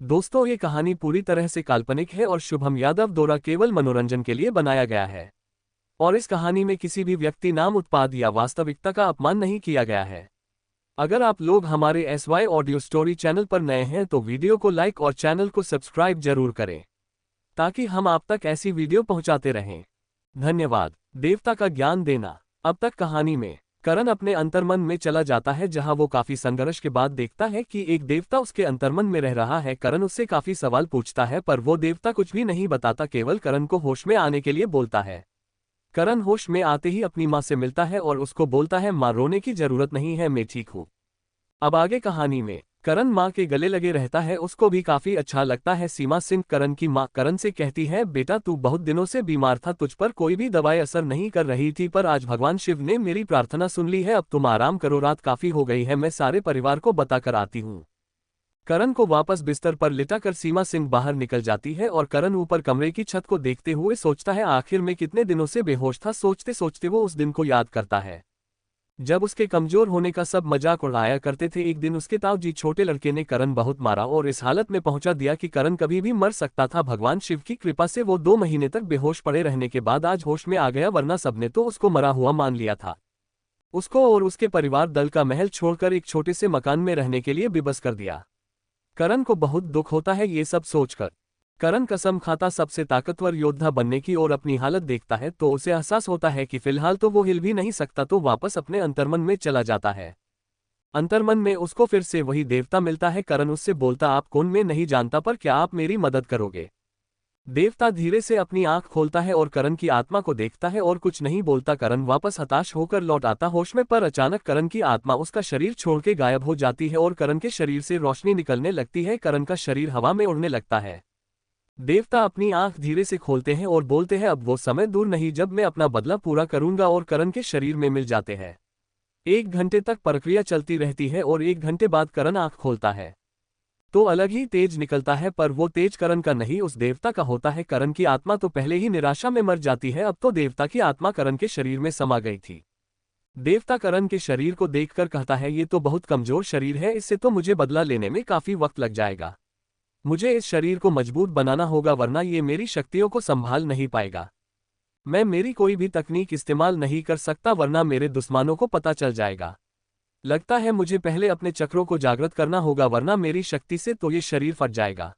दोस्तों, ये कहानी पूरी तरह से काल्पनिक है और शुभम यादव द्वारा केवल मनोरंजन के लिए बनाया गया है। और इस कहानी में किसी भी व्यक्ति, नाम, उत्पाद या वास्तविकता का अपमान नहीं किया गया है। अगर आप लोग हमारे SY ऑडियो स्टोरी चैनल पर नए हैं तो वीडियो को लाइक और चैनल को सब्सक्राइब जरूर करें, ताकि हम आप तक ऐसी वीडियो पहुंचाते रहें। धन्यवाद। देवता का ज्ञान देना। अब तक कहानी में करण अपने अंतर्मन में चला जाता है, जहां वो काफी संघर्ष के बाद देखता है कि एक देवता उसके अंतर्मन में रह रहा है। करण उससे काफी सवाल पूछता है, पर वो देवता कुछ भी नहीं बताता, केवल करण को होश में आने के लिए बोलता है। करण होश में आते ही अपनी माँ से मिलता है और उसको बोलता है, माँ, रोने की जरूरत नहीं है, मैं ठीक हूँ। अब आगे कहानी में करण माँ के गले लगे रहता है, उसको भी काफी अच्छा लगता है। सीमा सिंह, करण की माँ, करण से कहती है, बेटा, तू बहुत दिनों से बीमार था, तुझ पर कोई भी दवाई असर नहीं कर रही थी, पर आज भगवान शिव ने मेरी प्रार्थना सुन ली है। अब तुम आराम करो, रात काफी हो गई है, मैं सारे परिवार को बताकर आती हूँ। करण को वापस बिस्तर पर लिटाकर सीमा सिंह बाहर निकल जाती है और करण ऊपर कमरे की छत को देखते हुए सोचता है, आखिर में कितने दिनों से बेहोश था। सोचते सोचते वो उस दिन को याद करता है जब उसके कमजोर होने का सब मजाक उड़ाया करते थे। एक दिन उसके ताऊजी, छोटे लड़के, ने करण बहुत मारा और इस हालत में पहुंचा दिया कि करण कभी भी मर सकता था। भगवान शिव की कृपा से वो 2 महीने तक बेहोश पड़े रहने के बाद आज होश में आ गया, वरना सबने तो उसको मरा हुआ मान लिया था। उसको और उसके परिवार दल का महल छोड़कर एक छोटे से मकान में रहने के लिए बेबस कर दिया। करण को बहुत दुख होता है ये सब सोचकर। करण कसम खाता सबसे ताकतवर योद्धा बनने की, और अपनी हालत देखता है तो उसे एहसास होता है कि फिलहाल तो वो हिल भी नहीं सकता, तो वापस अपने अंतर्मन में चला जाता है। अंतर्मन में उसको फिर से वही देवता मिलता है। करण उससे बोलता, आप कौन, मैं नहीं जानता, पर क्या आप मेरी मदद करोगे? देवता धीरे से अपनी आंख खोलता है और करण की आत्मा को देखता है और कुछ नहीं बोलता। करण वापस हताश होकर लौट आता होश में, पर अचानक करण की आत्मा उसका शरीर छोड़ के गायब हो जाती है और करण के शरीर से रोशनी निकलने लगती है। करण का शरीर हवा में उड़ने लगता है। देवता अपनी आंख धीरे से खोलते हैं और बोलते हैं, अब वो समय दूर नहीं जब मैं अपना बदला पूरा करूंगा, और करण के शरीर में मिल जाते हैं। 1 घंटे तक प्रक्रिया चलती रहती है और 1 घंटे बाद करण आंख खोलता है तो अलग ही तेज निकलता है, पर वो तेज करण का नहीं, उस देवता का होता है। करण की आत्मा तो पहले ही निराशा में मर जाती है, अब तो देवता की आत्मा करण के शरीर में समा गई थी। देवता करण के शरीर को देखकर कहता है, ये तो बहुत कमजोर शरीर है, इससे तो मुझे बदला लेने में काफी वक्त लग जाएगा। मुझे इस शरीर को मजबूत बनाना होगा, वरना ये मेरी शक्तियों को संभाल नहीं पाएगा। मैं मेरी कोई भी तकनीक इस्तेमाल नहीं कर सकता, वरना मेरे दुश्मनों को पता चल जाएगा। लगता है मुझे पहले अपने चक्रों को जागृत करना होगा, वरना मेरी शक्ति से तो ये शरीर फट जाएगा।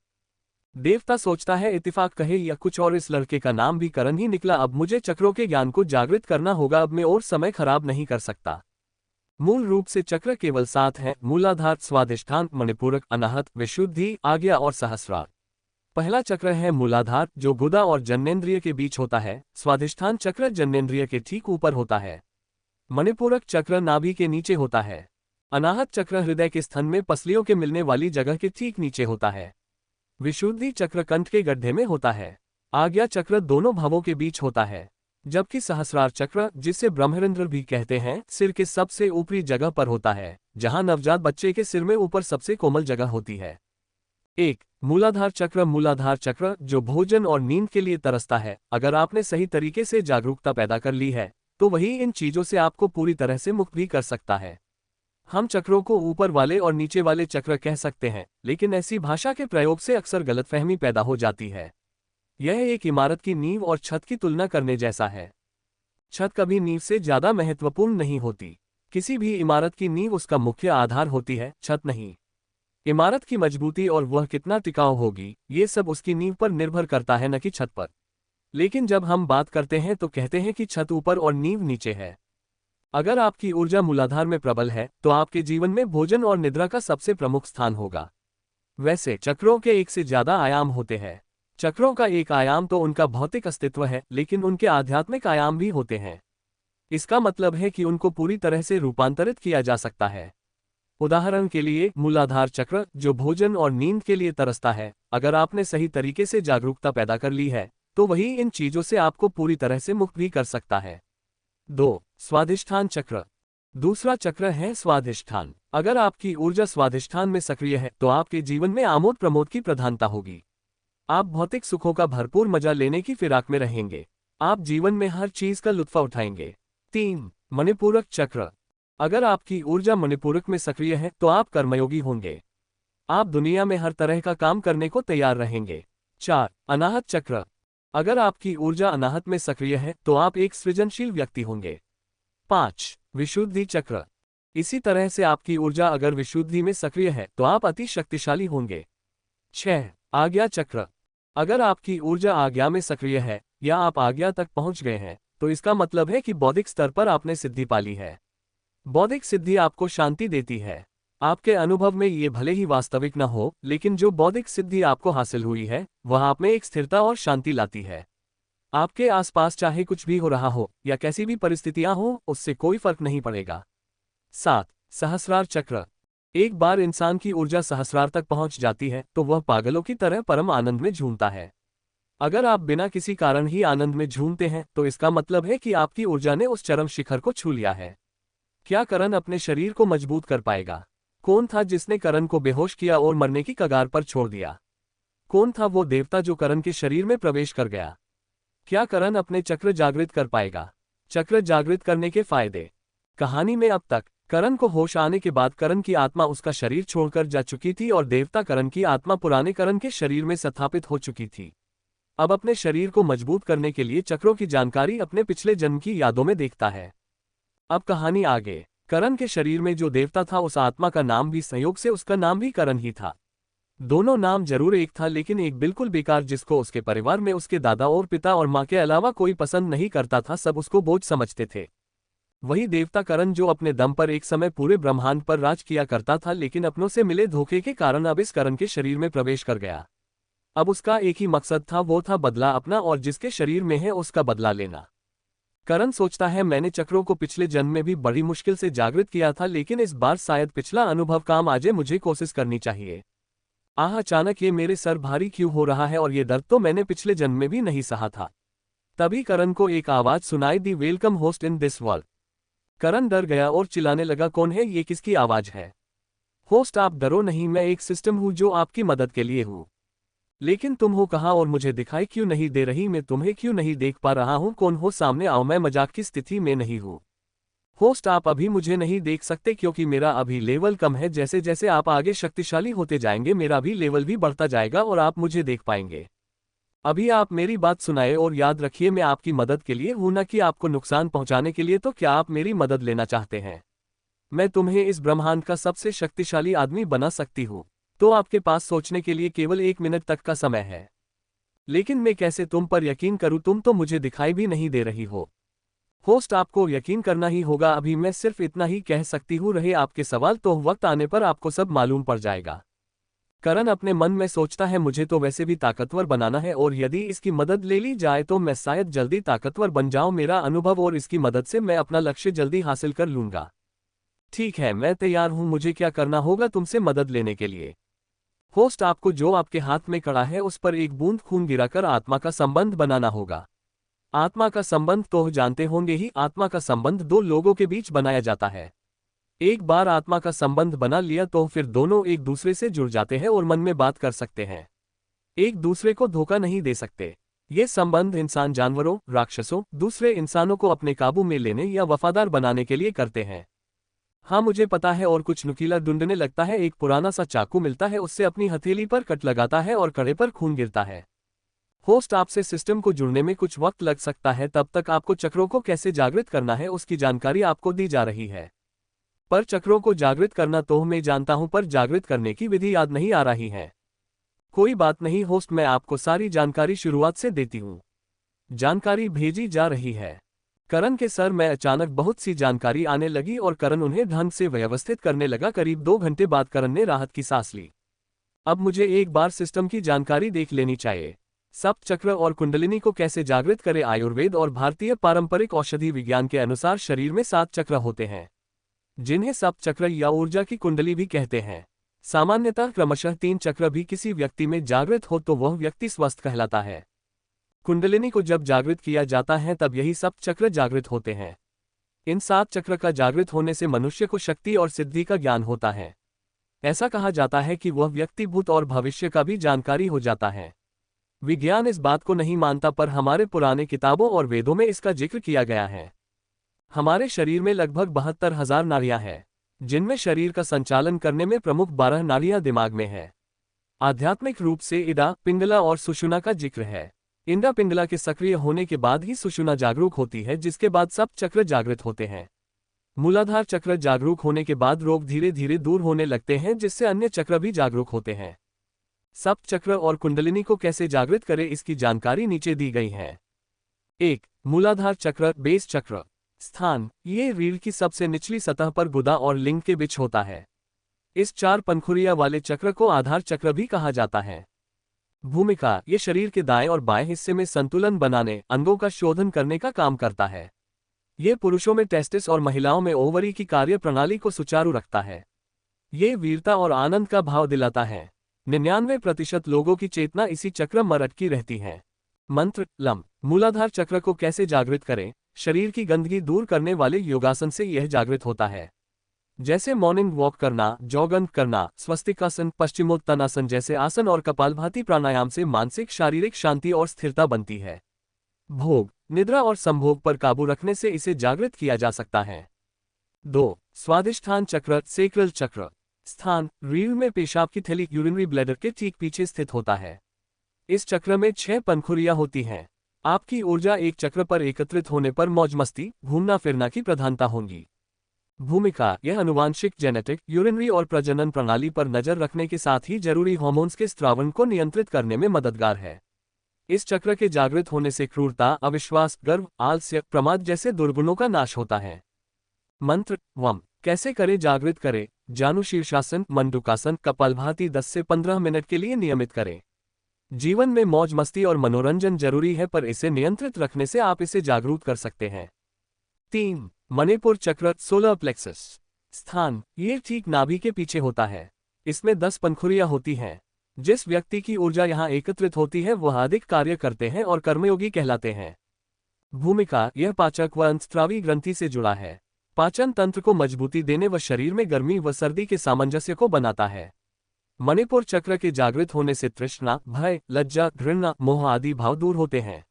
देवता सोचता है, इत्तेफाक कहे या कुछ और, इस लड़के का नाम भी करण ही निकला। अब मुझे चक्रों के ज्ञान को जागृत करना होगा, अब मैं और समय खराब नहीं कर सकता। मूल रूप से चक्र केवल 7 हैं: मूलाधार, स्वाधिष्ठान, मणिपूरक, अनाहत, विशुद्धि, आज्ञा और सहस्रार। पहला चक्र है मूलाधार, जो गुदा और जनेंद्रिय के बीच होता है। स्वाधिष्ठान चक्र जनेंद्रिय के ठीक ऊपर होता है। मणिपूरक चक्र नाभि के नीचे होता है। अनाहत चक्र हृदय के स्थन में पसलियों के मिलने वाली जगह के ठीक नीचे होता है। विशुद्धि चक्र कंठ के गड्ढे में होता है। आज्ञा चक्र दोनों भवों के बीच होता है। जबकि सहस्रार चक्र, जिसे ब्रह्मरंध्र भी कहते हैं, सिर के सबसे ऊपरी जगह पर होता है, जहां नवजात बच्चे के सिर में ऊपर सबसे कोमल जगह होती है। 1. मूलाधार चक्र। मूलाधार चक्र जो भोजन और नींद के लिए तरसता है। अगर आपने सही तरीके से जागरूकता पैदा कर ली है तो वही इन चीजों से आपको पूरी तरह से मुक्त भी कर सकता है। हम चक्रों को ऊपर वाले और नीचे वाले चक्र कह सकते हैं, लेकिन ऐसी भाषा के प्रयोग से अक्सर गलतफहमी पैदा हो जाती है। यह एक इमारत की नींव और छत की तुलना करने जैसा है। छत कभी नींव से ज्यादा महत्वपूर्ण नहीं होती। किसी भी इमारत की नींव उसका मुख्य आधार होती है, छत नहीं। इमारत की मजबूती और वह कितना टिकाऊ होगी, ये सब उसकी नींव पर निर्भर करता है, न कि छत पर। लेकिन जब हम बात करते हैं तो कहते हैं कि छत ऊपर और नींव नीचे है। अगर आपकी ऊर्जा मूलाधार में प्रबल है तो आपके जीवन में भोजन और निद्रा का सबसे प्रमुख स्थान होगा। वैसे चक्रों के एक से ज्यादा आयाम होते हैं। चक्रों का एक आयाम तो उनका भौतिक अस्तित्व है, लेकिन उनके आध्यात्मिक आयाम भी होते हैं। इसका मतलब है कि उनको पूरी तरह से रूपांतरित किया जा सकता है। उदाहरण के लिए, मूलाधार चक्र जो भोजन और नींद के लिए तरसता है, अगर आपने सही तरीके से जागरूकता पैदा कर ली है तो वही इन चीजों से आपको पूरी तरह से मुक्त भी कर सकता है। 2. स्वाधिष्ठान चक्र। दूसरा चक्र है स्वाधिष्ठान। अगर आपकी ऊर्जा स्वाधिष्ठान में सक्रिय है तो आपके जीवन में आमोद प्रमोद की प्रधानता होगी। आप भौतिक सुखों का भरपूर मजा लेने की फिराक में रहेंगे। आप जीवन में हर चीज का लुत्फ उठाएंगे। 3. मणिपूरक चक्र। अगर आपकी ऊर्जा मणिपूरक में सक्रिय है तो आप कर्मयोगी होंगे। आप दुनिया में हर तरह का काम करने को तैयार रहेंगे। 4. अनाहत चक्र। अगर आपकी ऊर्जा अनाहत में सक्रिय है तो आप एक सृजनशील व्यक्ति होंगे। 5. विशुद्धि चक्र। इसी तरह से आपकी ऊर्जा अगर विशुद्धि में सक्रिय है तो आप अति शक्तिशाली होंगे। 6. आज्ञा चक्र। अगर आपकी ऊर्जा आज्ञा में सक्रिय है या आप आज्ञा तक पहुंच गए हैं तो इसका मतलब है कि बौद्धिक स्तर पर आपने सिद्धि पाली है। बौद्धिक सिद्धि आपको शांति देती है। आपके अनुभव में ये भले ही वास्तविक न हो, लेकिन जो बौद्धिक सिद्धि आपको हासिल हुई है वह आप में एक स्थिरता और शांति लाती है। आपके आसपास चाहे कुछ भी हो रहा हो या कैसी भी परिस्थितियां हो, उससे कोई फर्क नहीं पड़ेगा। 7. सहस्रार चक्र। एक बार इंसान की ऊर्जा सहस्रार तक पहुंच जाती है तो वह पागलों की तरह परम आनंद में झूमता है। अगर आप बिना किसी कारण ही आनंद में झूमते हैं तो इसका मतलब है कि आपकी ऊर्जा ने उस चरम शिखर को छू लिया है। क्या करण अपने शरीर को मजबूत कर पाएगा? कौन था जिसने करण को बेहोश किया और मरने की कगार पर छोड़ दिया? कौन था वो देवता जो करण के शरीर में प्रवेश कर गया? क्या करण अपने चक्र जागृत कर पाएगा? चक्र जागृत करने के फायदे। कहानी में अब तक करण को होश आने के बाद करण की आत्मा उसका शरीर छोड़कर जा चुकी थी और देवता करण की आत्मा पुराने करण के शरीर में स्थापित हो चुकी थी। अब अपने शरीर को मजबूत करने के लिए चक्रों की जानकारी अपने पिछले जन्म की यादों में देखता है। अब कहानी आगे। करण के शरीर में जो देवता था उस आत्मा का नाम भी संयोग से उसका नाम भी करण ही था। दोनों नाम जरूर एक था, लेकिन एक बिल्कुल बेकार, जिसको उसके परिवार में उसके दादा और पिता और माँ के अलावा कोई पसंद नहीं करता था। सब उसको बोझ समझते थे। वही देवता करण जो अपने दम पर एक समय पूरे ब्रह्मांड पर राज किया करता था, लेकिन अपनों से मिले धोखे के कारण अब इस करण के शरीर में प्रवेश कर गया। अब उसका एक ही मकसद था, वो था बदला अपना और जिसके शरीर में है उसका बदला लेना। करण सोचता है, मैंने चक्रों को पिछले जन्म में भी बड़ी मुश्किल से जागृत किया था, लेकिन इस बार शायद पिछला अनुभव काम आ जाए, मुझे कोशिश करनी चाहिए। आह, अचानक ये मेरे सर भारी क्यों हो रहा है और ये दर्द तो मैंने पिछले जन्म में भी नहीं सहा था। तभी करण को एक आवाज सुनाई दी, welcome host in this world. Karan डर गया और चिल्लाने लगा, कौन है ये, किसकी आवाज है? होस्ट, आप डरो नहीं, मैं एक सिस्टम हूँ जो आपकी मदद के लिए हूँ। लेकिन तुम हो कहाँ और मुझे दिखाई क्यों नहीं दे रही? मैं तुम्हें क्यों नहीं देख पा रहा हूँ? कौन हो? सामने आओ, मैं मजाक की स्थिति में नहीं हूँ। होस्ट, आप अभी मुझे नहीं देख सकते क्योंकि मेरा अभी लेवल कम है। जैसे जैसे आप आगे शक्तिशाली होते जाएंगे मेरा भी लेवल भी बढ़ता जाएगा और आप मुझे देख पाएंगे। अभी आप मेरी बात सुनाए और याद रखिए, मैं आपकी मदद के लिए हूं, न कि आपको नुकसान पहुंचाने के लिए। तो क्या आप मेरी मदद लेना चाहते हैं? मैं तुम्हें इस ब्रह्मांड का सबसे शक्तिशाली आदमी बना सकती हूँ। तो आपके पास सोचने के लिए केवल 1 मिनट तक का समय है। लेकिन मैं कैसे तुम पर यकीन करूं? तुम तो मुझे दिखाई भी नहीं दे रही हो। होस्ट, आपको यकीन करना ही होगा। अभी मैं सिर्फ इतना ही कह सकती हूँ, रहे आपके सवाल तो वक्त आने पर आपको सब मालूम पड़ जाएगा। करण अपने मन में सोचता है, मुझे तो वैसे भी ताकतवर बनाना है और यदि इसकी मदद ले ली जाए तो मैं शायद जल्दी ताकतवर बन जाऊं। मेरा अनुभव और इसकी मदद से मैं अपना लक्ष्य जल्दी हासिल कर लूंगा। ठीक है, मैं तैयार हूं। मुझे क्या करना होगा तुमसे मदद लेने के लिए? होस्ट, आपको जो आपके हाथ में कड़ा है उस पर एक बूंद खून गिराकर आत्मा का संबंध बनाना होगा। आत्मा का संबंध तो जानते होंगे ही, आत्मा का संबंध 2 लोगों के बीच बनाया जाता है। एक बार आत्मा का संबंध बना लिया तो फिर दोनों एक दूसरे से जुड़ जाते हैं और मन में बात कर सकते हैं। एक दूसरे को धोखा नहीं दे सकते। ये संबंध इंसान जानवरों, राक्षसों, दूसरे इंसानों को अपने काबू में लेने या वफादार बनाने के लिए करते हैं। हाँ, मुझे पता है। और कुछ नुकीला ढूंढने लगता है, एक पुराना सा चाकू मिलता है, उससे अपनी हथेली पर कट लगाता है और कड़े पर खून गिरता है। होस्ट, आपसे सिस्टम को जुड़ने में कुछ वक्त लग सकता है। तब तक आपको चक्रों को कैसे जागृत करना है उसकी जानकारी आपको दी जा रही है। पर चक्रों को जागृत करना तो मैं जानता हूं, पर जागृत करने की विधि याद नहीं आ रही है। कोई बात नहीं होस्ट, मैं आपको सारी जानकारी शुरुआत से देती हूं। जानकारी भेजी जा रही है। करण के सर में अचानक बहुत सी जानकारी आने लगी और करण उन्हें ढंग से व्यवस्थित करने लगा। करीब 2 घंटे बाद करण ने राहत की सांस ली। अब मुझे एक बार सिस्टम की जानकारी देख लेनी चाहिए। सप्त चक्र और कुंडलिनी को कैसे जागृत करें? आयुर्वेद और भारतीय पारंपरिक औषधि विज्ञान के अनुसार शरीर में 7 चक्र होते हैं, जिन्हें सप्त चक्र या ऊर्जा की कुंडली भी कहते हैं। सामान्यतः क्रमशः 3 चक्र भी किसी व्यक्ति में जागृत हो तो वह व्यक्ति स्वस्थ कहलाता है। कुंडलिनी को जब जागृत किया जाता है तब यही सप्त चक्र जागृत होते हैं। इन 7 चक्र का जागृत होने से मनुष्य को शक्ति और सिद्धि का ज्ञान होता है। ऐसा कहा जाता है कि वह व्यक्ति भूत और भविष्य का भी जानकारी हो जाता है। विज्ञान इस बात को नहीं मानता, पर हमारे पुराने किताबों और वेदों में इसका जिक्र किया गया है। हमारे शरीर में लगभग 72,000 नाड़ियां हैं, जिनमें शरीर का संचालन करने में प्रमुख 12 नाड़ियां दिमाग में है। आध्यात्मिक रूप से इडा, पिंगला और सुषुम्ना का जिक्र है। इंडा पिंगला के सक्रिय होने के बाद ही सुषुम्ना जागरूक होती है, जिसके बाद सब चक्र जागृत होते हैं। मूलाधार चक्र जागरूक होने के बाद रोग धीरे धीरे दूर होने लगते हैं, जिससे अन्य चक्र भी जागरूक होते हैं। सप्त चक्र और कुंडलिनी को कैसे जागृत करें, इसकी जानकारी नीचे दी गई है। 1. मूलाधार चक्र, बेस चक्र। स्थान: ये रीढ़ की सबसे निचली सतह पर गुदा और लिंग के बीच होता है। इस 4 पंखुड़ियां वाले चक्र को आधार चक्र भी कहा जाता है। भूमिका: ये शरीर के दाएं और बाएं हिस्से में संतुलन बनाने, अंगों का शोधन करने का काम करता है। ये पुरुषों में टेस्टिस और महिलाओं में ओवरी की कार्य प्रणाली को सुचारू रखता है। ये वीरता और आनंद का भाव दिलाता है। 99% लोगों की चेतना इसी चक्र में अटकी रहती है। मंत्र: लम। मूलाधार चक्र को कैसे जागृत करें? शरीर की गंदगी दूर करने वाले योगासन से यह जागृत होता है, जैसे मॉर्निंग वॉक करना, जॉगिंग करना, स्वस्तिकासन, पश्चिमोत्तानासन जैसे आसन और कपालभाति प्राणायाम से मानसिक शारीरिक शांति और स्थिरता बनती है। भोग: निद्रा और संभोग पर काबू रखने से इसे जागृत किया जा सकता है। 2. स्वादिष्ठान चक्र, सेक्रल चक्र। स्थान: रीढ़ में पेशाब की थैली यूरिनरी ब्लैडर के ठीक पीछे स्थित होता है। इस चक्र में 6 पंखुड़ियां होती हैं। आपकी ऊर्जा एक चक्र पर एकत्रित होने पर मौज मस्ती, घूमना फिरना की प्रधानता होगी। भूमिका: यह आनुवांशिक, जेनेटिक, यूरिनरी और प्रजनन प्रणाली पर नजर रखने के साथ ही जरूरी हार्मोन्स के स्रावन को नियंत्रित करने में मददगार है। इस चक्र के जागृत होने से क्रूरता, अविश्वास, गर्व, आलस्य, प्रमाद जैसे दुर्गुणों का नाश होता है। मंत्र: वम। कैसे करें, जागृत करें? जानु शीर्षासन, मंडूकासन, कपालभाति 10 से 15 मिनट के लिए नियमित करें। जीवन में मौज मस्ती और मनोरंजन जरूरी है, पर इसे नियंत्रित रखने से आप इसे जागरूक कर सकते हैं। 3. मणिपुर चक्र, सोलर प्लेक्सस। स्थान: ये ठीक नाभि के पीछे होता है। इसमें 10 पंखुड़ियां होती हैं। जिस व्यक्ति की ऊर्जा यहाँ एकत्रित होती है वह अधिक कार्य करते हैं और कर्मयोगी कहलाते हैं। भूमिका: यह पाचक व अंतस्रावी ग्रंथि से जुड़ा है। पाचन तंत्र को मजबूती देने व शरीर में गर्मी व सर्दी के सामंजस्य को बनाता है। मणिपुर चक्र के जागृत होने से तृष्णा, भय, लज्जा, घृणा, मोह आदि भाव दूर होते हैं।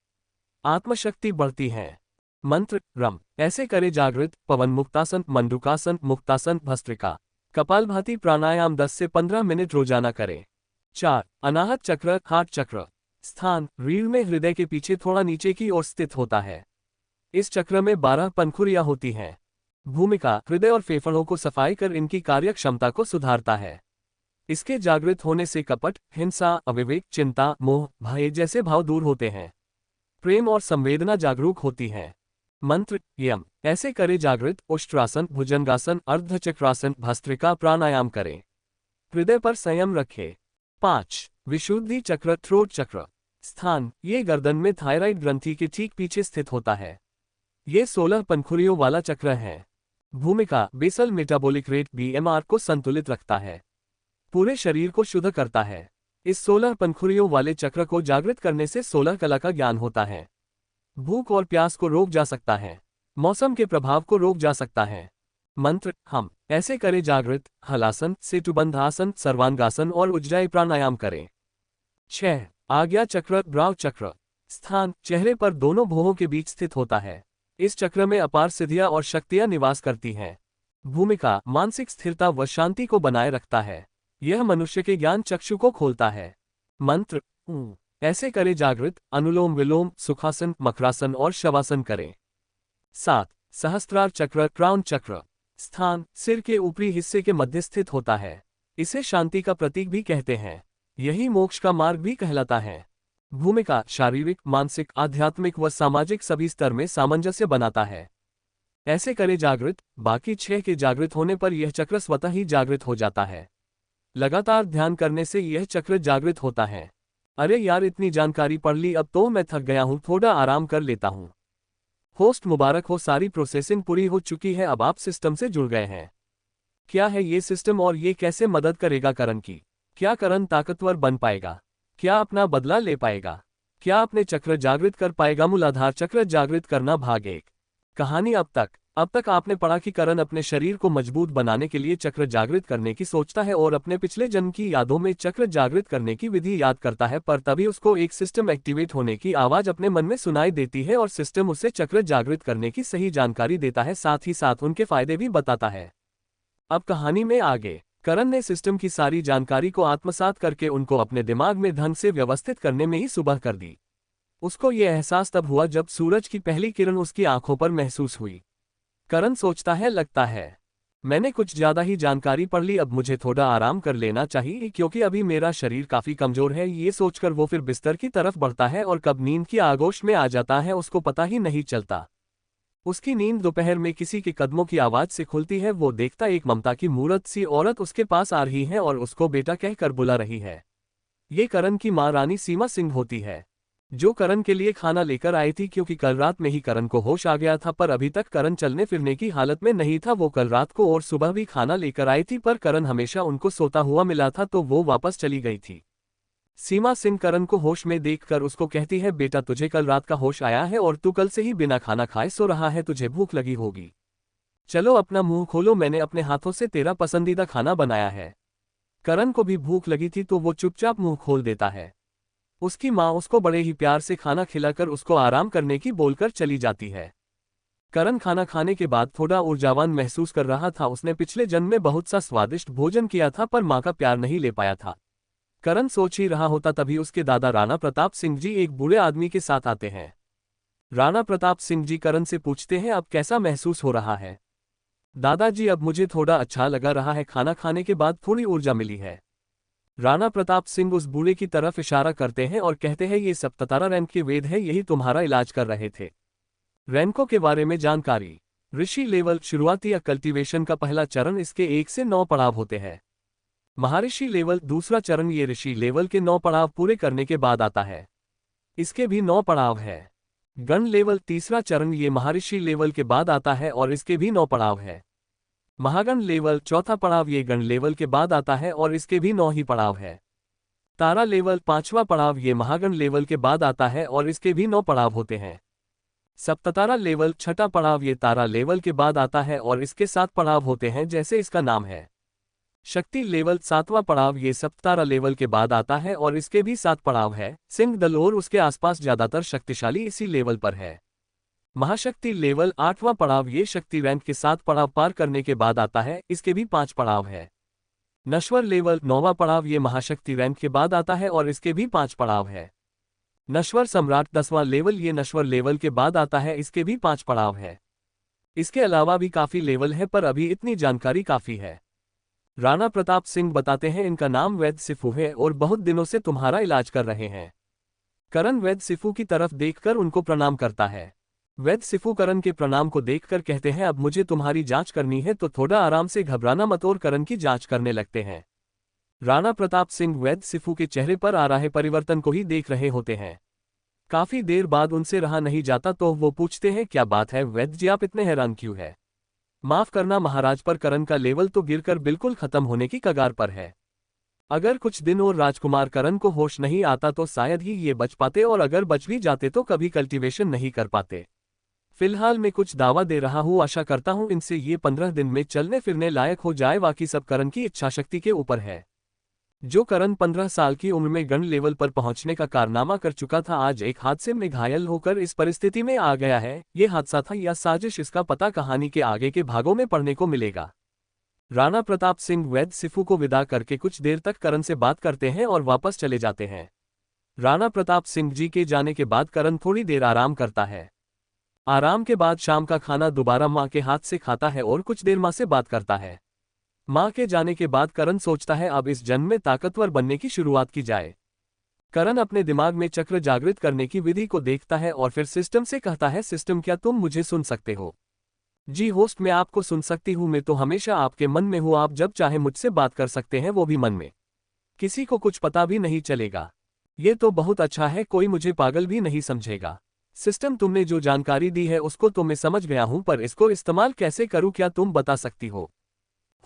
आत्मशक्ति बढ़ती है। मंत्र: रम। ऐसे करे जागृत? पवन मुक्तासन, मंडूकासन, मुक्तासन, भस्त्रिका, कपालभाति प्राणायाम 10 से 15 मिनट रोजाना करें। 4. अनाहत चक्र, हार्ट चक्र। स्थान: रीढ़ में हृदय के पीछे थोड़ा नीचे की ओर स्थित होता है। इस चक्र में 12 पंखुड़ियां होती हैं। भूमिका: हृदय और फेफड़ों को सफाई कर इनकी कार्य क्षमता को सुधारता है। इसके जागृत होने से कपट, हिंसा, अविवेक, चिंता, मोह, भय जैसे भाव दूर होते हैं। प्रेम और संवेदना जागरूक होती है। मंत्र: यम। ऐसे करे जागृत? उष्ट्रासन, भुजंगासन, अर्धचक्रासन, भस्त्रिका प्राणायाम करें। हृदय पर संयम रखें। 5. विशुद्धि चक्र, थ्रोट चक्र। स्थान: ये गर्दन में थायराइड ग्रंथि के ठीक पीछे स्थित होता है। ये 16 पंखुड़ियों वाला चक्र है। भूमिका: बेसल मेटाबॉलिक रेट BMR को संतुलित रखता है। पूरे शरीर को शुद्ध करता है। इस 16 पंखुड़ियों वाले चक्र को जागृत करने से 16 कला का ज्ञान होता है। भूख और प्यास को रोक जा सकता है। मौसम के प्रभाव को रोक जा सकता है। मंत्र: हम। ऐसे करें जागृत? हलासन, सेतुबंधासन, सर्वांगासन और उज्जाई प्राणायाम करें। 6. आज्ञा चक्र, ब्राव चक्र। स्थान: चेहरे पर दोनों भौहों के बीच स्थित होता है। इस चक्र में अपार सिद्धियां और शक्तियां निवास करती हैं। भूमिका: मानसिक स्थिरता व शांति को बनाए रखता है। यह मनुष्य के ज्ञान चक्षु को खोलता है। मंत्र: ऐसे करे जागृत? अनुलोम विलोम, सुखासन, मकरासन और शवासन करें। 7. सहस्त्रार चक्र, क्राउन चक्र। स्थान: सिर के ऊपरी हिस्से के मध्य स्थित होता है। इसे शांति का प्रतीक भी कहते हैं। यही मोक्ष का मार्ग भी कहलाता है। भूमिका: शारीरिक, मानसिक, आध्यात्मिक व सामाजिक सभी स्तर में सामंजस्य बनाता है। ऐसे करे जागृत? बाकी 6 के जागृत होने पर यह चक्र स्वतः ही जागृत हो जाता है। लगातार ध्यान करने से यह चक्र जागृत होता है। अरे यार, इतनी जानकारी पढ़ ली, अब तो मैं थक गया हूँ, थोड़ा आराम कर लेता हूँ। होस्ट मुबारक हो, सारी प्रोसेसिंग पूरी हो चुकी है, अब आप सिस्टम से जुड़ गए हैं। क्या है ये सिस्टम और ये कैसे मदद करेगा करण की? क्या करण ताकतवर बन पाएगा? क्या अपना बदला ले पाएगा? क्या अपने चक्र जागृत कर पाएगा? मूलाधार चक्र जागृत करना भाग 1। कहानी अब तक आपने पढ़ा कि करण अपने शरीर को मजबूत बनाने के लिए चक्र जागृत करने की सोचता है और अपने पिछले जन्म की यादों में चक्र जागृत करने की विधि याद करता है, पर तभी उसको एक सिस्टम एक्टिवेट होने की आवाज अपने मन में सुनाई देती है और सिस्टम उसे चक्र जागृत करने की सही जानकारी देता है, साथ ही साथ उनके फायदे भी बताता है। अब कहानी में आगे। करण ने सिस्टम की सारी जानकारी को आत्मसात करके उनको अपने दिमाग में ढंग से व्यवस्थित करने में ही सुबह कर दी। उसको ये एहसास तब हुआ जब सूरज की पहली किरण उसकी आंखों पर महसूस हुई। करण सोचता है, लगता है मैंने कुछ ज्यादा ही जानकारी पढ़ ली, अब मुझे थोड़ा आराम कर लेना चाहिए क्योंकि अभी मेरा शरीर काफी कमजोर है। ये सोचकर वो फिर बिस्तर की तरफ बढ़ता है और कब नींद की आगोश में आ जाता है उसको पता ही नहीं चलता। उसकी नींद दोपहर में किसी के कदमों की आवाज से खुलती है। वो देखता एक ममता की मूरत सी औरत उसके पास आ रही है और उसको बेटा कहकर बुला रही है। ये करण की मां रानी सीमा सिंह होती है, जो करण के लिए खाना लेकर आई थी क्योंकि कल रात में ही करण को होश आ गया था, पर अभी तक करण चलने फिरने की हालत में नहीं था। वो कल रात को और सुबह भी खाना लेकर आई थी, पर करण हमेशा उनको सोता हुआ मिला था तो वो वापस चली गई थी। सीमा सिंह करण को होश में देखकर उसको कहती है, बेटा तुझे कल रात का होश आया है और तू कल से ही बिना खाना खाए सो रहा है, तुझे भूख लगी होगी। चलो अपना मुंह खोलो, मैंने अपने हाथों से तेरा पसंदीदा खाना बनाया है। करण को भी भूख लगी थी तो वो चुपचाप मुंह खोल देता है। उसकी माँ उसको बड़े ही प्यार से खाना खिलाकर उसको आराम करने की बोलकर चली जाती है। करण खाना खाने के बाद थोड़ा ऊर्जावान महसूस कर रहा था। उसने पिछले जन्म में बहुत सा स्वादिष्ट भोजन किया था पर माँ का प्यार नहीं ले पाया था। करण सोच ही रहा होता तभी उसके दादा राणा प्रताप सिंह जी एक बूढ़े आदमी के साथ आते हैं। राणा प्रताप सिंह जी करण से पूछते हैं, अब कैसा महसूस हो रहा है? दादाजी, अब मुझे थोड़ा अच्छा लगा रहा है, खाना खाने के बाद थोड़ी ऊर्जा मिली है। राणा प्रताप सिंह उस बूढ़े की तरफ इशारा करते हैं और कहते हैं, ये सब ततारा रैंक के वेद है, यही तुम्हारा इलाज कर रहे थे। रैंकों के बारे में जानकारी। ऋषि लेवल शुरुआती या कल्टीवेशन का पहला चरण, इसके 1 से 9 पड़ाव होते हैं। महर्षि लेवल दूसरा चरण, ये ऋषि लेवल के 9 पड़ाव पूरे करने के बाद आता है, इसके भी 9 पड़ाव है। गण लेवल तीसरा चरण, ये महर्षि लेवल के बाद आता है और इसके भी 9 पड़ाव है। महागण लेवल चौथा पड़ाव, ये गण लेवल के बाद आता है और इसके भी 9 ही पड़ाव है। तारा लेवल पांचवा पड़ाव, ये महागण लेवल के बाद आता है और इसके भी 9 पड़ाव होते हैं। सप्ततारा लेवल छठा पड़ाव, ये तारा लेवल के बाद आता है और इसके 7 पड़ाव होते हैं जैसे इसका नाम है। शक्ति लेवल सातवां पड़ाव, ये सप्ततारा लेवल के बाद आता है और इसके भी 7 पड़ाव है। सिंह दल और उसके आसपास ज्यादातर शक्तिशाली इसी लेवल पर है। महाशक्ति लेवल 8वां पड़ाव, ये शक्ति रैंक के 7 पड़ाव पार करने के बाद आता है, इसके भी 5 पड़ाव है। नश्वर लेवल 9वां पड़ाव, ये महाशक्ति रैंक के बाद आता है और इसके भी 5 पड़ाव है। नश्वर सम्राट 10वां लेवल, ये नश्वर लेवल के बाद आता है, इसके भी 5 पड़ाव है। इसके अलावा भी काफी लेवल है पर अभी इतनी जानकारी काफी है। राणा प्रताप सिंह बताते हैं, इनका नाम वैद्य सिफू है और बहुत दिनों से तुम्हारा इलाज कर रहे हैं। करण वैद्य सिफू की तरफ देखकर उनको प्रणाम करता है। वैद्य सिफू करण के प्रणाम को देखकर कहते हैं, अब मुझे तुम्हारी जांच करनी है तो थोड़ा आराम से, घबराना मत, और करण की जांच करने लगते हैं। राणा प्रताप सिंह वैद्य सिफू के चेहरे पर आ रहे परिवर्तन को ही देख रहे होते हैं। काफी देर बाद उनसे रहा नहीं जाता तो वो पूछते हैं, क्या बात है वैद्य जी, आप इतने हैरान क्यों है? माफ करना महाराज, पर करण का लेवल तो गिरकर बिल्कुल खत्म होने की कगार पर है। अगर कुछ दिन और राजकुमार करण को होश नहीं आता तो शायद ही ये बच पाते, और अगर बच भी जाते तो कभी कल्टीवेशन नहीं कर पाते। फिलहाल मैं कुछ दावा दे रहा हूँ, आशा करता हूँ इनसे ये 15 दिन में चलने फिरने लायक हो जाए, बाकी सब करण की इच्छाशक्ति के ऊपर है। जो करण 15 साल की उम्र में गण लेवल पर पहुंचने का कारनामा कर चुका था, आज एक हादसे में घायल होकर इस परिस्थिति में आ गया है। ये हादसा था या साजिश, इसका पता कहानी के आगे के भागों में पढ़ने को मिलेगा। राणा प्रताप सिंह वैद्य सिफू को विदा करके कुछ देर तक करण से बात करते हैं और वापस चले जाते हैं। राणा प्रताप सिंह जी के जाने के बाद करण थोड़ी देर आराम करता है। आराम के बाद शाम का खाना दोबारा माँ के हाथ से खाता है और कुछ देर माँ से बात करता है। माँ के जाने के बाद करण सोचता है, अब इस जन्म में ताकतवर बनने की शुरुआत की जाए। करण अपने दिमाग में चक्र जागृत करने की विधि को देखता है और फिर सिस्टम से कहता है, सिस्टम क्या तुम मुझे सुन सकते हो? जी होस्ट, मैं आपको सुन सकती हूँ, मैं तो हमेशा आपके मन में हूँ, आप जब चाहे मुझसे बात कर सकते हैं, वो भी मन में। किसी को कुछ पता भी नहीं चलेगा। ये तो बहुत अच्छा है, कोई मुझे पागल भी नहीं समझेगा। सिस्टम, तुमने जो जानकारी दी है उसको तो मैं समझ गया हूँ, पर इसको इस्तेमाल कैसे करूँ, क्या तुम बता सकती हो?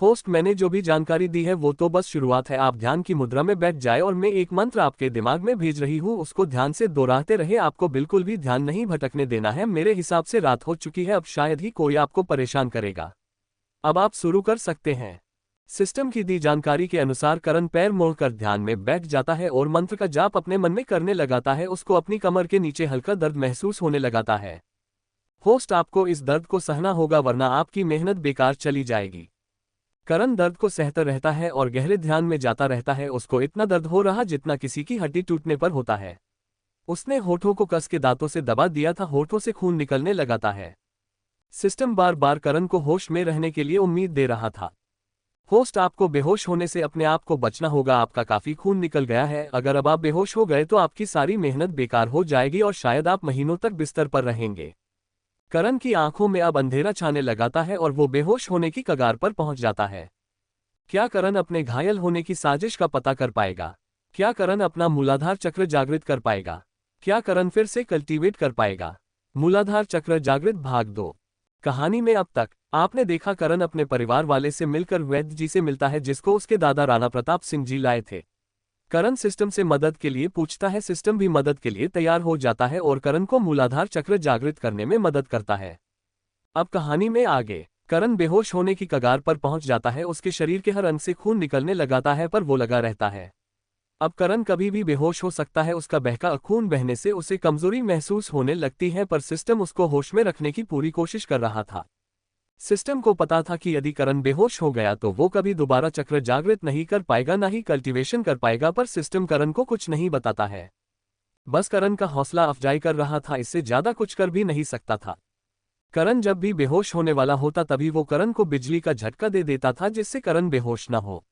होस्ट, मैंने जो भी जानकारी दी है वो तो बस शुरुआत है। आप ध्यान की मुद्रा में बैठ जाए और मैं एक मंत्र आपके दिमाग में भेज रही हूँ, उसको ध्यान से दोहराते रहे। आपको बिल्कुल भी ध्यान नहीं भटकने देना है। मेरे हिसाब से रात हो चुकी है, अब शायद ही कोई आपको परेशान करेगा। अब आप शुरू कर सकते हैं। सिस्टम की दी जानकारी के अनुसार करण पैर मोड़कर ध्यान में बैठ जाता है और मंत्र का जाप अपने मन में करने लगाता है। उसको अपनी कमर के नीचे हल्का दर्द महसूस होने लगाता है। होस्ट, आपको इस दर्द को सहना होगा वरना आपकी मेहनत बेकार चली जाएगी। करण दर्द को सहता रहता है और गहरे ध्यान में जाता रहता है। उसको इतना दर्द हो रहा जितना किसी की हड्डी टूटने पर होता है। उसने होठों को कस के दांतों से दबा दिया था, होठों से खून निकलने लगाता है। सिस्टम बार बार करण को होश में रहने के लिए उम्मीद दे रहा था। होस्ट, आपको बेहोश होने से अपने आप को बचना होगा। आपका काफी खून निकल गया है। अगर अब आप बेहोश हो गए तो आपकी सारी मेहनत बेकार हो जाएगी और शायद आप महीनों तक बिस्तर पर रहेंगे। करण की आंखों में अब अंधेरा छाने लगाता है और वो बेहोश होने की कगार पर पहुंच जाता है। क्या करण अपने घायल होने की साजिश का पता कर पाएगा? क्या करण अपना मूलाधार चक्र जागृत कर पाएगा? क्या करण फिर से कल्टीवेट कर पाएगा? मूलाधार चक्र जागृत भाग 2। कहानी में अब तक आपने देखा करण अपने परिवार वाले से मिलकर वैद्य जी से मिलता है जिसको उसके दादा राणा प्रताप सिंह जी लाए थे। करण सिस्टम से मदद के लिए पूछता है। सिस्टम भी मदद के लिए तैयार हो जाता है और करण को मूलाधार चक्र जागृत करने में मदद करता है। अब कहानी में आगे करण बेहोश होने की कगार पर पहुंच जाता है। उसके शरीर के हर अंग से खून निकलने लगाता है पर वो लगा रहता है। अब करण कभी भी बेहोश हो सकता है। उसका बहका खून बहने से उसे कमजोरी महसूस होने लगती है पर सिस्टम उसको होश में रखने की पूरी कोशिश कर रहा था। सिस्टम को पता था कि यदि करण बेहोश हो गया तो वो कभी दोबारा चक्र जागृत नहीं कर पाएगा, ना ही कल्टीवेशन कर पाएगा। पर सिस्टम करण को कुछ नहीं बताता है, बस करण का हौसला अफजाई कर रहा था। इससे ज्यादा कुछ कर भी नहीं सकता था। करण जब भी बेहोश होने वाला होता तभी वो करण को बिजली का झटका दे देता था जिससे करण बेहोश न हो।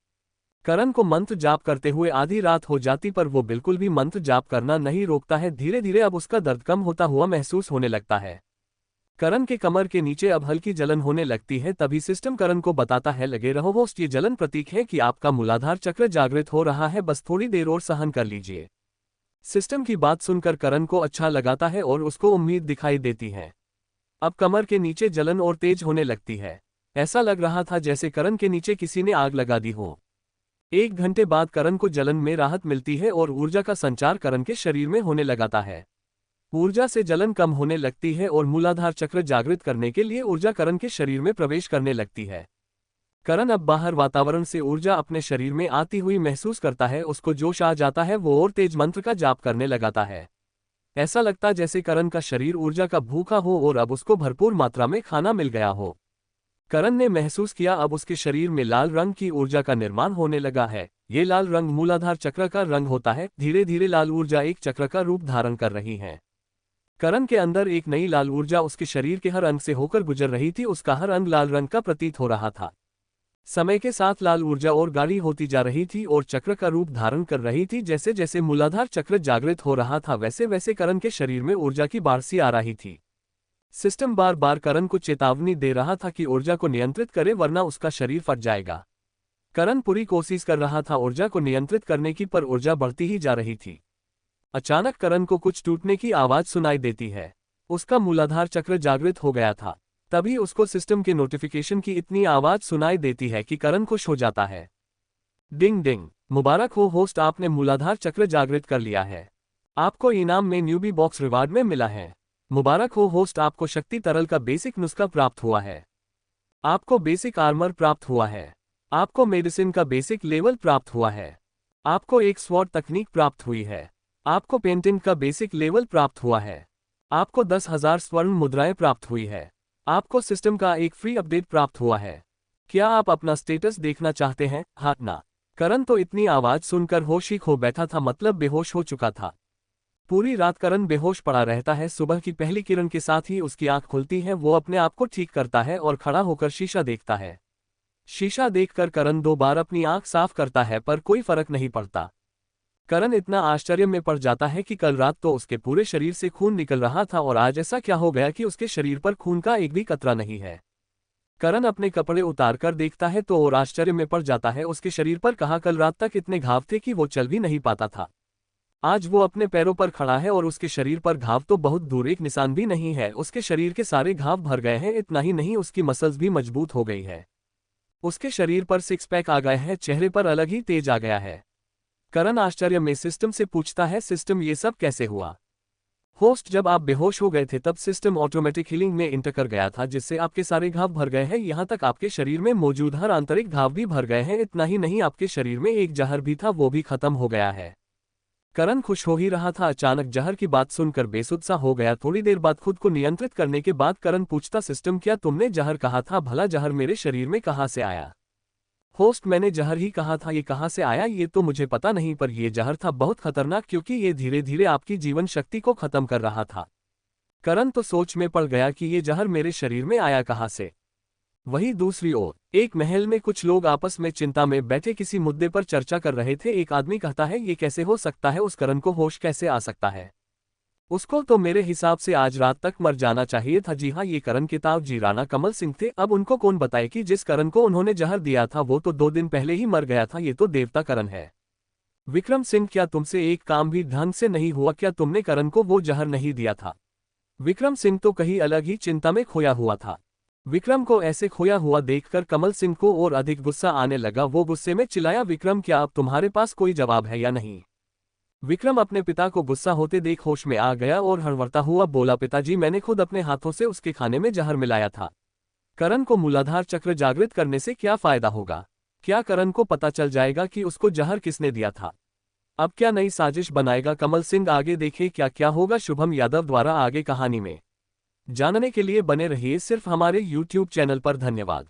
करण को मंत्र जाप करते हुए आधी रात हो जाती पर वो बिल्कुल भी मंत्र जाप करना नहीं रोकता है। धीरे धीरे अब उसका दर्द कम होता हुआ महसूस होने लगता है। करण के कमर के नीचे अब हल्की जलन होने लगती है। तभी सिस्टम करण को बताता है, लगे रहो होस्ट, ये जलन प्रतीक है कि आपका मूलाधार चक्र जागृत हो रहा है, बस थोड़ी देर और सहन कर लीजिए। सिस्टम की बात सुनकर करण को अच्छा लगाता है और उसको उम्मीद दिखाई देती है। अब कमर के नीचे जलन और तेज होने लगती है। ऐसा लग रहा था जैसे करण के नीचे किसी ने आग लगा दी हो। 1 घंटे बाद करण को जलन में राहत मिलती है और ऊर्जा का संचार करण के शरीर में होने लगाता है। ऊर्जा से जलन कम होने लगती है और मूलाधार चक्र जागृत करने के लिए ऊर्जा करण के शरीर में प्रवेश करने लगती है। करण अब बाहर वातावरण से ऊर्जा अपने शरीर में आती हुई महसूस करता है। उसको जोश आ जाता है। वो और तेज मंत्र का जाप करने लगाता है। ऐसा लगता जैसे करण का शरीर ऊर्जा का भूखा हो और अब उसको भरपूर मात्रा में खाना मिल गया हो। करण ने महसूस किया अब उसके शरीर में लाल रंग की ऊर्जा का निर्माण होने लगा है। ये लाल रंग मूलाधार चक्र का रंग होता है। धीरे धीरे लाल ऊर्जा एक चक्र का रूप धारण कर रही है। करण के अंदर एक नई लाल ऊर्जा उसके शरीर के हर अंग से होकर गुजर रही थी। उसका हर अंग लाल रंग का प्रतीत हो रहा था। समय के साथ लाल ऊर्जा और गाढ़ी होती जा रही थी और चक्र का रूप धारण कर रही थी। जैसे जैसे मूलाधार चक्र जागृत हो रहा था वैसे वैसे करण के शरीर में ऊर्जा की बाढ़ आ रही थी। सिस्टम बार बार करण को चेतावनी दे रहा था कि ऊर्जा को नियंत्रित करे वरना उसका शरीर फट जाएगा। करण पूरी कोशिश कर रहा था ऊर्जा को नियंत्रित करने की, पर ऊर्जा बढ़ती ही जा रही थी। अचानक करण को कुछ टूटने की आवाज सुनाई देती है। उसका मूलाधार चक्र जागृत हो गया था। तभी उसको सिस्टम के नोटिफिकेशन की इतनी आवाज सुनाई देती है कि करण खुश हो जाता है। डिंग डिंग, मुबारक हो होस्ट, आपने मूलाधार चक्र जागृत कर लिया है। आपको इनाम में न्यूबी बॉक्स रिवार्ड में मिला है। मुबारक हो होस्ट, आपको शक्ति तरल का बेसिक नुस्खा प्राप्त हुआ है। आपको बेसिक आर्मर प्राप्त हुआ है। आपको मेडिसिन का बेसिक लेवल प्राप्त हुआ है। आपको एक स्वॉर्ड तकनीक प्राप्त हुई है। आपको पेंटिंग का बेसिक लेवल प्राप्त हुआ है। आपको 10,000 स्वर्ण मुद्राएं प्राप्त हुई है। आपको सिस्टम का एक फ्री अपडेट प्राप्त हुआ है। क्या आप अपना स्टेटस देखना चाहते हैं? हाँ ना। करण तो इतनी आवाज सुनकर होश ही खो बैठा था, मतलब बेहोश हो चुका था। पूरी रात करण बेहोश पड़ा रहता है। सुबह की पहली किरण के साथ ही उसकी आंख खुलती है। वो अपने आप को ठीक करता है और खड़ा होकर शीशा देखता है। शीशा देखकर करण 2 बार अपनी आंख साफ करता है पर कोई फर्क नहीं पड़ता। करण इतना आश्चर्य में पड़ जाता है कि कल रात तो उसके पूरे शरीर से खून निकल रहा था और आज ऐसा क्या हो गया कि उसके शरीर पर खून का एक भी कतरा नहीं है। करण अपने कपड़े उतार कर देखता है तो और आश्चर्य में पड़ जाता है। उसके शरीर पर कहाँ कल रात तक इतने घाव थे कि वो चल भी नहीं पाता था। आज वो अपने पैरों पर खड़ा है और उसके शरीर पर घाव तो बहुत दूर, एक निशान भी नहीं है। उसके शरीर के सारे घाव भर गए हैं। इतना ही नहीं, उसकी मसल्स भी मजबूत हो गई है। उसके शरीर पर 6 पैक आ गए हैं। चेहरे पर अलग ही तेज आ गया है। करण आश्चर्य में सिस्टम से पूछता है, सिस्टम ये सब कैसे हुआ? होस्ट, जब आप बेहोश हो गए थे तब सिस्टम ऑटोमेटिक हीलिंग में इंटर कर गया था जिससे आपके सारे घाव भर गए हैं। यहाँ तक आपके शरीर में मौजूद हर आंतरिक घाव भी भर गए हैं। इतना ही नहीं, आपके शरीर में एक जहर भी था, वो भी खत्म हो गया है। करण खुश हो ही रहा था, अचानक जहर की बात सुनकर बेसुध हो गया। थोड़ी देर बाद खुद को नियंत्रित करने के बाद करण पूछता, सिस्टम क्या तुमने जहर कहा था? भला जहर मेरे शरीर में कहाँ से आया? होस्ट मैंने जहर ही कहा था, ये कहाँ से आया ये तो मुझे पता नहीं, पर यह जहर था बहुत खतरनाक क्योंकि ये धीरे धीरे आपकी जीवन शक्ति को खत्म कर रहा था। करण तो सोच में पड़ गया कि ये जहर मेरे शरीर में आया कहाँ से। वहीं दूसरी ओर एक महल में कुछ लोग आपस में चिंता में बैठे किसी मुद्दे पर चर्चा कर रहे थे। एक आदमी कहता है, ये कैसे हो सकता है, उस करण को होश कैसे आ सकता है? उसको तो मेरे हिसाब से आज रात तक मर जाना चाहिए था। जी हाँ, ये करण के ताऊ राणा कमल सिंह थे। अब उनको कौन बताए कि जिस करण को उन्होंने जहर दिया था वो तो 2 दिन पहले ही मर गया था। ये तो देवता करण है। विक्रम सिंह, क्या तुमसे एक काम भी ढंग से नहीं हुआ? क्या तुमने करण को वो जहर नहीं दिया था? विक्रम सिंह तो कहीं अलग ही चिंता में खोया हुआ था। विक्रम को ऐसे खोया हुआ देखकर कमल सिंह को और अधिक गुस्सा आने लगा। वो गुस्से में चिल्लाया, विक्रम क्या अब तुम्हारे पास कोई जवाब है या नहीं? विक्रम अपने पिता को गुस्सा होते देख होश में आ गया और हड़बड़ाता हुआ बोला, पिताजी मैंने खुद अपने हाथों से उसके खाने में जहर मिलाया था। करण को मूलाधार चक्र जागृत करने से क्या फायदा होगा? क्या करण को पता चल जाएगा कि उसको जहर किसने दिया था? अब क्या नई साजिश बनाएगा कमल सिंह? आगे देखें क्या क्या होगा शुभम यादव द्वारा आगे कहानी में। जानने के लिए बने रहिए सिर्फ हमारे YouTube चैनल पर। धन्यवाद।